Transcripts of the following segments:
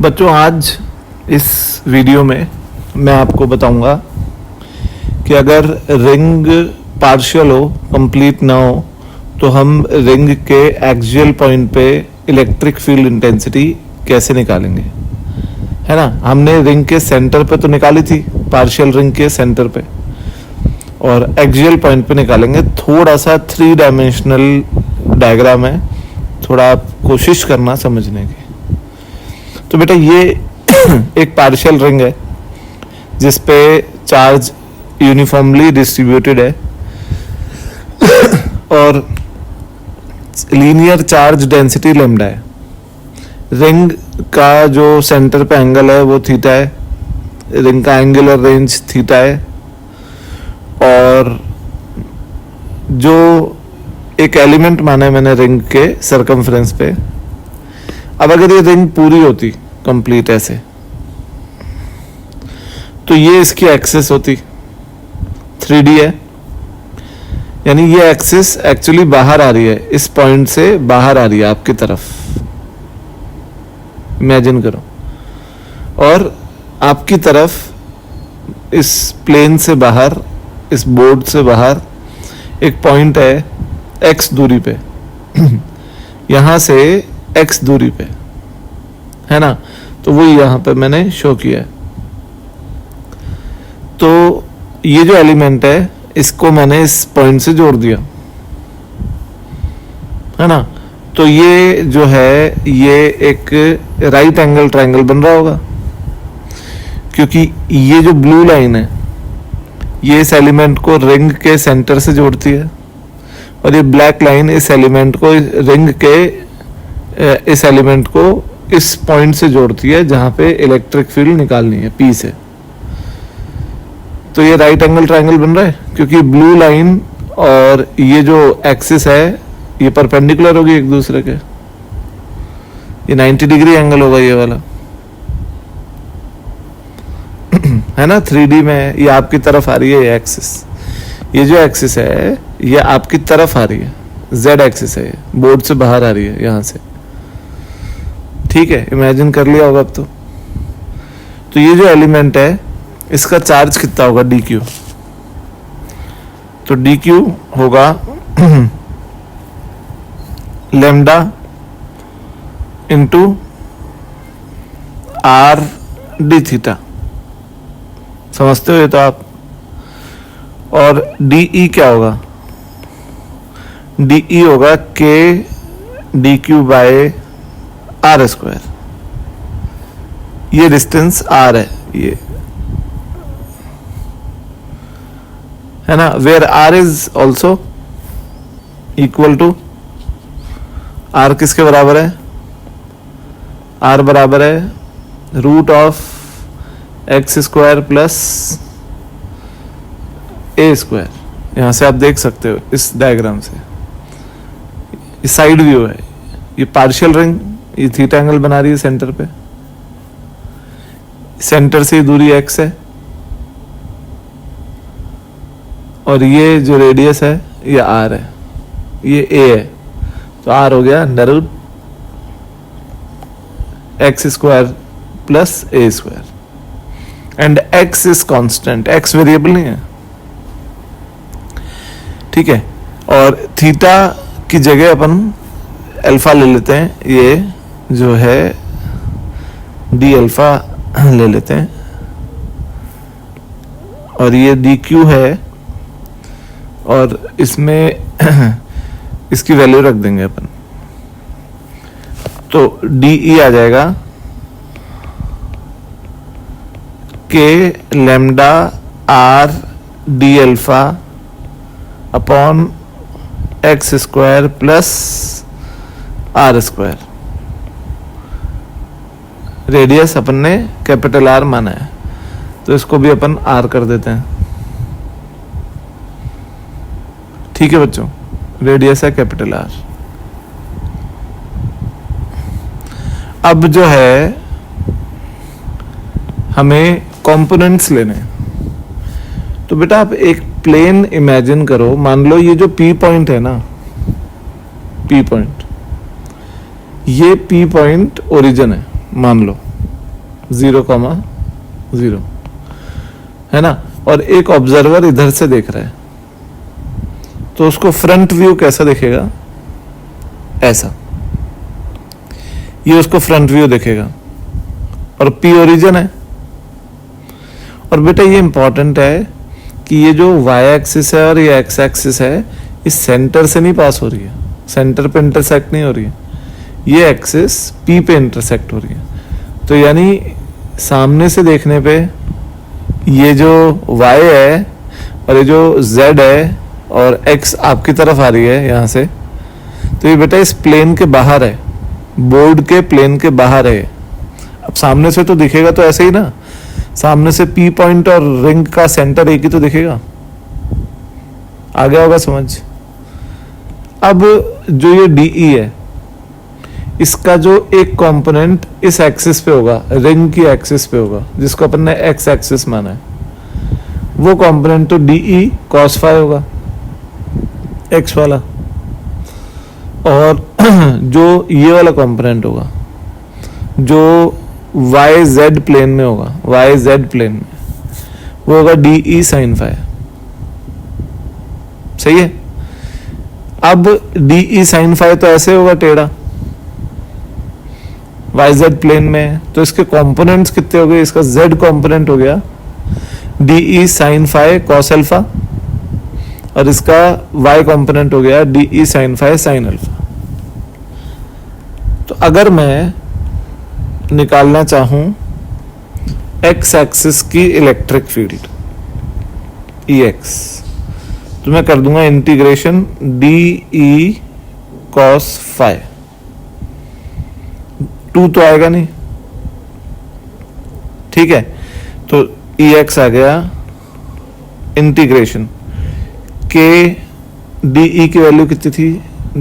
बच्चों, आज इस वीडियो में मैं आपको बताऊंगा कि अगर रिंग पार्शियल हो, कंप्लीट ना हो, तो हम रिंग के एक्सियल पॉइंट पे इलेक्ट्रिक फील्ड इंटेंसिटी कैसे निकालेंगे, है ना। हमने रिंग के सेंटर पे तो निकाली थी, पार्शियल रिंग के सेंटर पे, और एक्सियल पॉइंट पे निकालेंगे। थोड़ा सा 3 डायमेंशनल डायग्राम है, थोड़ा आप कोशिश करना समझने की। तो बेटा, ये एक पार्शियल रिंग है जिसपे चार्ज यूनिफॉर्मली डिस्ट्रीब्यूटेड है और लीनियर चार्ज डेंसिटी लैम्डा है। रिंग का जो सेंटर पे एंगल है वो थीटा है, रिंग का एंगुलर रेंज थीटा है, और जो एक एलिमेंट माना है मैंने रिंग के सरकमफ्रेंस पे। अब अगर ये रिंग पूरी होती कंप्लीट ऐसे, तो ये इसकी एक्सिस होती, 3D है, यानी ये एक्सिस एक्चुअली बाहर आ रही है, इस पॉइंट से बाहर आ रही है आपकी तरफ, इमेजिन करो। और आपकी तरफ इस प्लेन से बाहर, इस बोर्ड से बाहर एक पॉइंट है x दूरी पे यहां से x दूरी पे, है ना। तो वो यहां पे मैंने शो किया है। तो ये जो एलिमेंट है इसको मैंने इस पॉइंट से जोड़ दिया, है ना। तो ये जो है ये एक राइट एंगल ट्रायंगल बन रहा होगा, क्योंकि ये जो ब्लू लाइन है ये इस एलिमेंट को रिंग के सेंटर से जोड़ती है, और ये ब्लैक लाइन इस एलिमेंट को रिंग के इस एलिमेंट को इस पॉइंट से जोड़ती है जहां पे इलेक्ट्रिक फील्ड निकालनी है P से। तो ये राइट एंगल ट्रायंगल बन रहा है क्योंकि ब्लू लाइन और ये जो एक्सिस है ये परपेंडिकुलर होगी एक दूसरे के, ये 90 डिग्री एंगल होगा ये वाला, है ना। 3D में ये आपकी तरफ आ रही है ये एक्सिस, ये जो एक्सिस है ये आपकी तरफ आ रही है, Z एक्सिस है, बोर्ड से बाहर आ रही है यहां से, ठीक है। इमेजिन कर लिया होगा अब तो ये जो एलिमेंट है इसका चार्ज कितना होगा, dq। तो dq होगा lambda into r d theta, समझते हो ये तो आप। और dE क्या होगा, dE होगा k dq by r square. ये डिस्टेंस r है, ये है ना, where r is also equal to, r किसके बराबर है, r बराबर है root of x square plus a square. यहां से आप देख सकते हो इस डायग्राम से, ये साइड व्यू है, ये पार्शियल रिंग, ये थीटा एंगल बना रही है सेंटर पे, सेंटर से दूरी x है, और ये जो रेडियस है ये r है, ये a है, तो r हो गया under root x square plus a square, and x is constant, x variable नहीं है, ठीक है। और थीटा की जगह अपन अल्फा ले लेते हैं, ये जो है डी अल्फा ले लेते हैं, और ये डी क्यू है, और इसमें इसकी वैल्यू रख देंगे अपन, तो डी ई आ जाएगा K lambda R D alpha upon x square plus are square. Radius अपन ने कैपिटल आर माना है, तो इसको भी अपन आर कर देते हैं, ठीक है बच्चों। रेडियस है कैपिटल आर। अब जो है हमें कंपोनेंट्स लेने हैं, तो बेटा आप एक प्लेन इमेजिन करो, मान लो ये जो P पॉइंट है ना, P पॉइंट, ये P पॉइंट ओरिजिन है मान लो, 0,0 है ना, और एक ऑब्जर्वर इधर से देख रहा है, तो उसको फ्रंट व्यू कैसा दिखेगा, ऐसा, ये उसको फ्रंट व्यू दिखेगा, और P ओरिजिन है। और बेटा ये इंपॉर्टेंट है कि ये जो y एक्सिस है और ये x एक्सिस है, इस सेंटर से नहीं पास हो रही है, सेंटर पे इंटरसेक्ट नहीं हो रही है, ये एक्सिस P पे इंटरसेक्ट हो रही है। तो यानी सामने से देखने पे ये जो y है और ये जो z है और x आपकी तरफ आ रही है यहाँ से, तो ये बेटा इस प्लेन के बाहर है, बोर्ड के प्लेन के बाहर है। अब सामने से तो दिखेगा तो ऐसे ही ना, सामने से P पॉइंट और रिंग का सेंटर एक ही तो दिखेगा, आ गया होगा समझ। अब जो ये DE है, इसका जो एक कंपोनेंट इस एक्सिस पे होगा, रिंग की एक्सिस पे होगा, जिसको अपन ने x एक्सिस माना है, वो कंपोनेंट तो DE cos phi होगा, x वाला। और जो ये वाला कंपोनेंट होगा, जो YZ प्लेन में होगा, YZ प्लेन में, वो होगा DE sin phi। सही है। अब DE sin phi तो ऐसे होगा टेढ़ा, YZ प्लेन में, तो इसके कंपोनेंट्स कितने हो गए, इसका Z कंपोनेंट हो गया DE sin phi cos alpha, और इसका Y कंपोनेंट हो गया DE sin phi sin alpha. तो अगर मैं निकालना चाहूं x एक्सिस की इलेक्ट्रिक फील्ड EX, तो मैं कर दूंगा इंटीग्रेशन DE cos phi। 2 तो आएगा नहीं, ठीक है, तो EX आ गया इंटीग्रेशन K, DE की वैल्यू कितनी थी,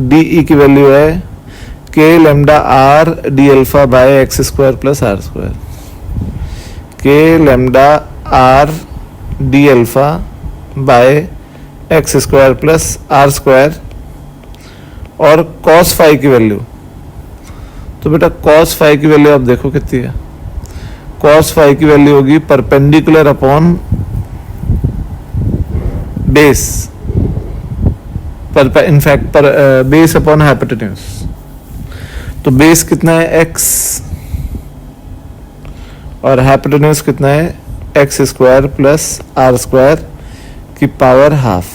DE की वैल्यू है K lambda R D alpha by x square plus are square, K lambda R D alpha by x square plus are square, और cos phi की value, तो बेटा cos phi की वैल्यू आप देखो कितनी है, cos phi की वैल्यू होगी perpendicular upon base, in fact base upon hypotenuse. तो बेस कितना है x, और हाइपोटेन्यूज कितना है x square plus are square की पावर हाफ।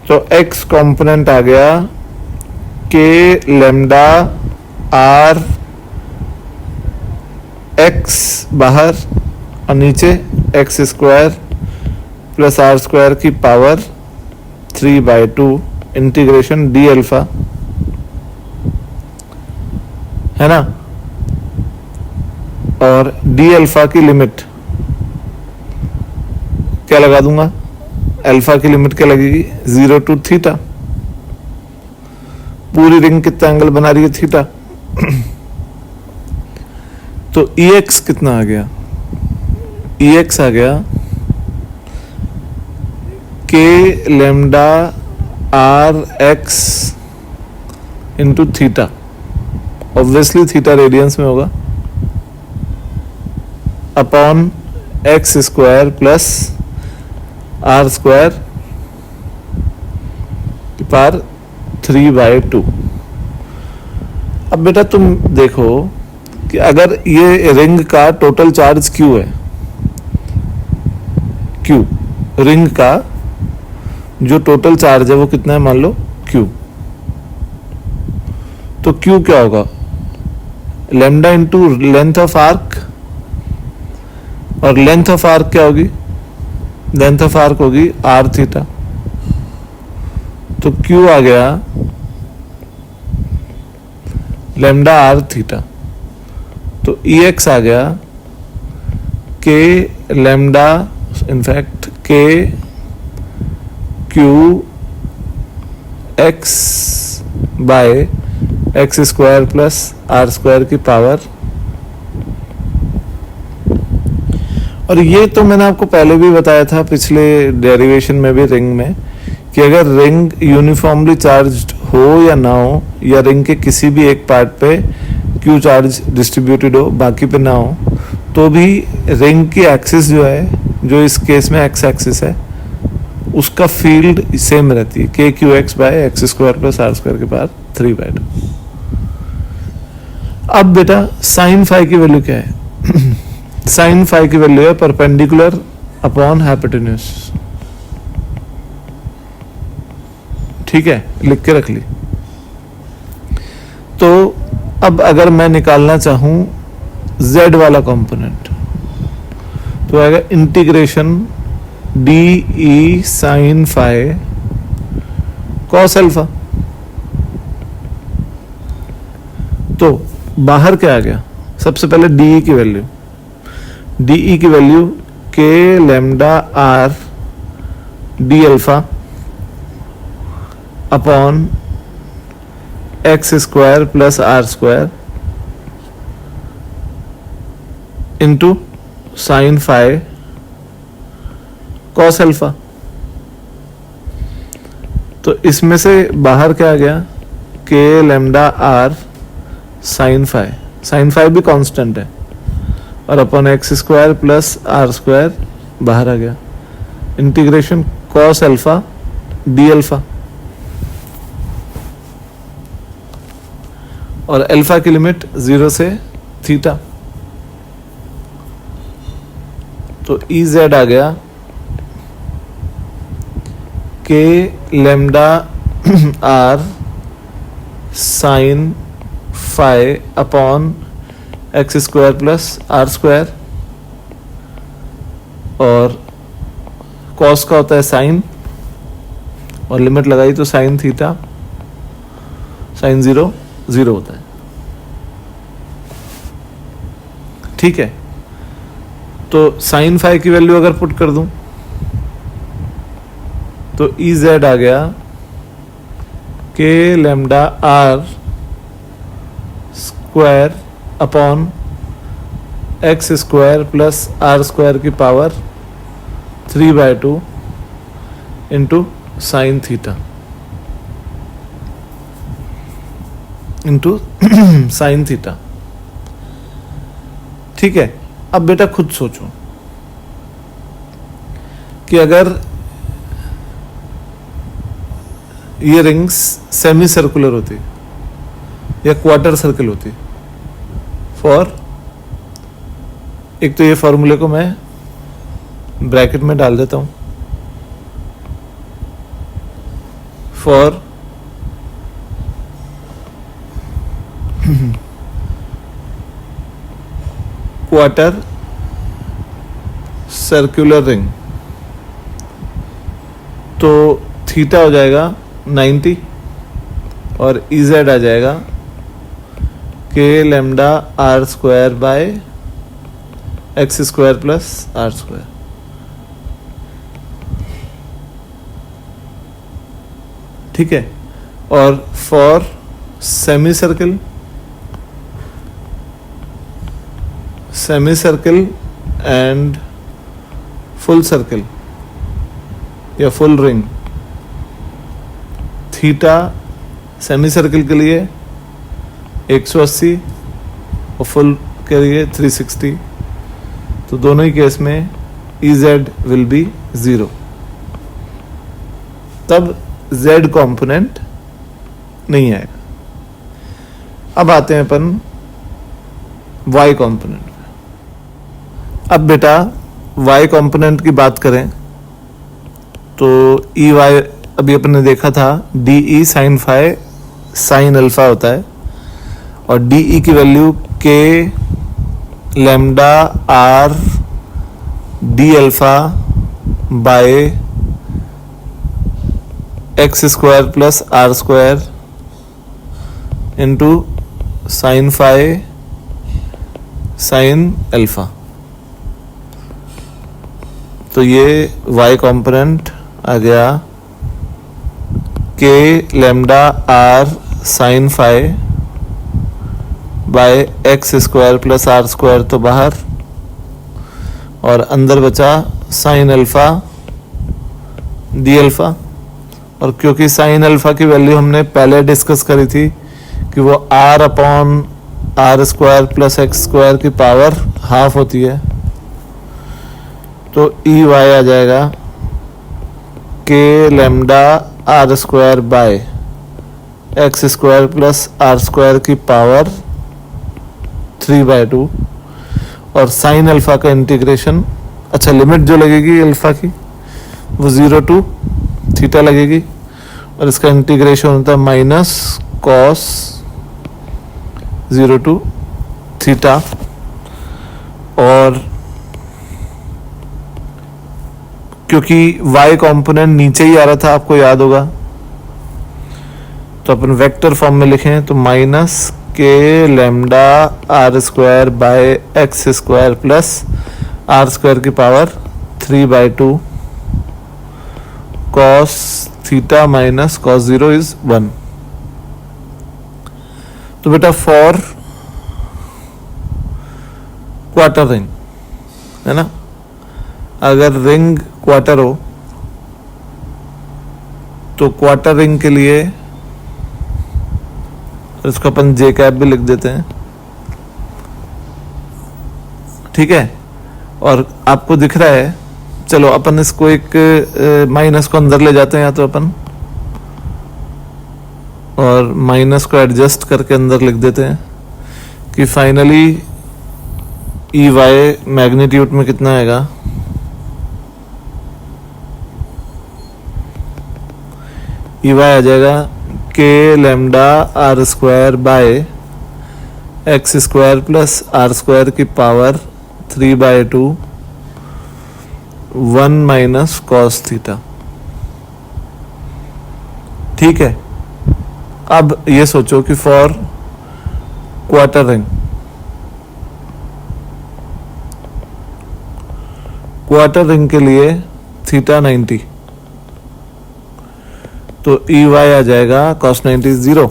तो x कंपोनेंट आ गया k लैम्डा r x बाहर, और नीचे x square plus are square की पावर 3/2 इंटीग्रेशन D अल्फा, है ना। और D अल्फा की लिमिट क्या लगा दूंगा, अल्फा की लिमिट क्या लगेगी 0 to थीटा, पूरी रिंग कितना एंगल बना रही है थीटा। तो EX कितना आ गया, EX आ गया K lambda R X into theta, obviously theta radians में होगा, upon x square plus are square की पावर 3/2। अब बेटा तुम देखो कि अगर ये रिंग का टोटल चार्ज Q है, Q रिंग का जो टोटल चार्ज है वो कितना है, मान लो Q, तो Q क्या होगा, lambda into length of arc, और लेंथ ऑफ आर्क क्या होगी, लेंथ ऑफ आर्क होगी आर थीटा। तो Q आ गया लैम्डा आर थीटा, तो EX आ गया K lambda, in fact K Q X बाय x square plus are square की पावर। और ये तो मैंने आपको पहले भी बताया था पिछले डेरिवेशन में भी रिंग में, कि अगर रिंग यूनिफॉर्मली चार्ज्ड हो या ना हो, या रिंग के किसी भी एक पार्ट पे क्यू चार्ज डिस्ट्रीब्यूटेड हो, बाकी पे ना हो, तो भी रिंग की एक्सिस जो है, जो इस केस में एक्स एक्सिस है, उसका फील्ड सेम रहती है, k q x by x square plus are square के पावर 3/2। अब बेटा साइन फाई की वैल्यू क्या है? साइन फाई की वैल्यू है परपेंडिकुलर अपॉन हाइपोटेन्यूज। ठीक है, लिख के रख ली। तो अब अगर मैं निकालना चाहूं z वाला कंपोनेंट, तो आएगा integration d e sine phi cos alpha. तो बाहर क्या आ गया? सबसे पहले डी की वैल्यू, डी की value k lambda R D alpha upon x square plus are square into sine phi cos alpha. तो इसमें से बाहर क्या आ गया? के lambda r sine phi, sine phi भी कांस्टेंट है, और upon x square plus are square बाहर आ गया, integration cos alpha D alpha. और अल्फा की लिमिट 0 से थीटा। तो ई जेड आ गया के lambda r sine phi upon x square plus are square, और कॉस का होता है साइन, और लिमिट लगाई तो साइन थीटा, साइन 0 0 होता है। ठीक है, तो साइन फाई की वैल्यू अगर पुट कर दूं तो ई जेड आ गया के lambda R square upon x square plus are square की power 3/2 into sine theta into sine theta. ठीक है, अब बेटा खुद सोचो कि अगर ये रिंग्स सेमी सर्कुलर होती या क्वार्टर सर्कल होती, फॉर, एक तो ये फॉर्मूले को मैं ब्रैकेट में डाल देता हूं, फॉर क्वार्टर सर्कुलर रिंग, तो थीटा हो जाएगा 90 और ई जेड आ जाएगा K lambda R square by x square plus are square. ठीक है, और for semi circle, semi circle and full circle या full ring, theta semi circle के लिए 180 और फुल के लिए 360, तो दोनों ही केस में ई जेड विल बी 0। तब जेड कंपोनेंट नहीं आएगा। अब आते हैं अपन वाई कंपोनेंट। अब बेटा वाई कंपोनेंट की बात करें तो ई वाई अभी अपन ने देखा था d e sine phi sine alpha होता है, और डी ई की value k lambda R D alpha by x square plus are square into sine phi sine alpha. तो ये y कंपोनेंट आ गया के lambda r sine phi by x square plus are square तो बाहर, और अंदर बचा साइन अल्फा डी अल्फा। और क्योंकि साइन अल्फा की वैल्यू हमने पहले डिस्कस करी थी कि वो r upon r square plus x square की पावर हाफ होती है, तो ई वाई आ जाएगा के lambda are square by x square plus are square की पावर 3/2। और साइन अल्फा का इंटीग्रेशन, अच्छा लिमिट जो लगेगी अल्फा की वो 0 to थीटा लगेगी, और इसका इंटीग्रेशन होता है माइनस कॉस 0 to थीटा। और क्योंकि y कंपोनेंट नीचे ही आ रहा था, आपको याद होगा, तो अपन वेक्टर फॉर्म में लिखें तो minus K lambda are square by x square plus are square की power 3/2 cos theta minus cos 0 is 1। तो बेटा फॉर क्वार्टर रिंग है ना, अगर रिंग क्वार्टर हो तो क्वार्टर रिंग के लिए इसको अपन जे कैप भी लिख देते हैं, ठीक है। और आपको दिख रहा है, चलो अपन इसको एक माइनस को अंदर ले जाते हैं, या तो अपन और माइनस को एडजस्ट करके अंदर लिख देते हैं कि फाइनली ई वाई मैग्नीट्यूड में कितना आएगा, ई वाई आ जाएगा के lambda are square by x square plus are square की पावर 3/2 1 माइनस कॉस थीटा, ठीक है। अब ये सोचो कि for quarter ring, quarter ring के लिए थीटा 90, तो ई वाई आ जाएगा cos 90 0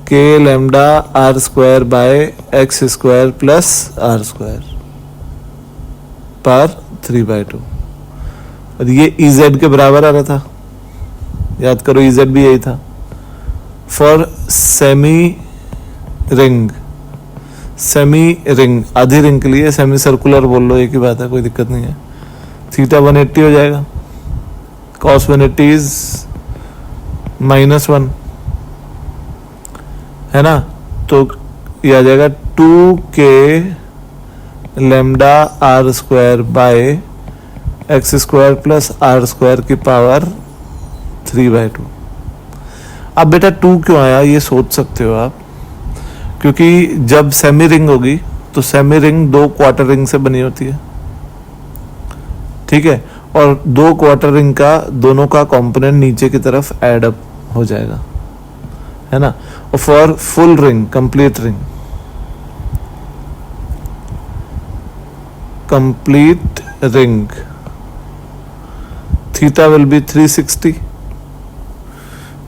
के lambda are square by x square plus are square पर 3/2। और ये ई जेड के बराबर आ रहा था, याद करो ई जेड भी यही था। For semi ring, semi ring आधी रिंग के लिए सेमी सर्कुलर बोल लो, एक ही बात है, कोई दिक्कत नहीं है। थीटा 180 हो जाएगा, cos 180 इज -1 है ना, तो ये आ जाएगा 2 के lambda are square by x square plus are square की पावर 3/2। अब बेटा 2 क्यों आया ये सोच सकते हो आप, क्योंकि जब सेमी रिंग होगी तो सेमी रिंग 2 क्वार्टर रिंग से बनी होती है, ठीक है। और 2 क्वार्टर रिंग का दोनों का कंपोनेंट नीचे की तरफ ऐड अप हो जाएगा, है ना। और for full ring, complete ring, complete ring theta will be 360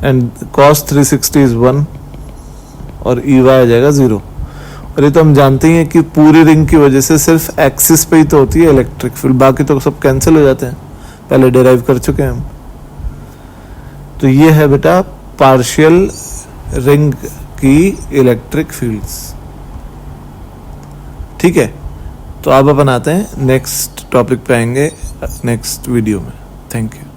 and cos 360 is 1 और ई वाई आ जाएगा 0। और ये तो हम जानते ही हैं कि पूरी रिंग की वजह से सिर्फ एक्सिस पे ही तो होती है इलेक्ट्रिक फील्ड, बाकी तो सब कैंसिल हो जाते हैं, पहले डिराइव कर चुके हैं हम। तो ये है बेटा पार्शियल रिंग की इलेक्ट्रिक फील्ड्स, ठीक है। तो अब अपन आते हैं नेक्स्ट टॉपिक पे, आएंगे नेक्स्ट वीडियो में। Thank you.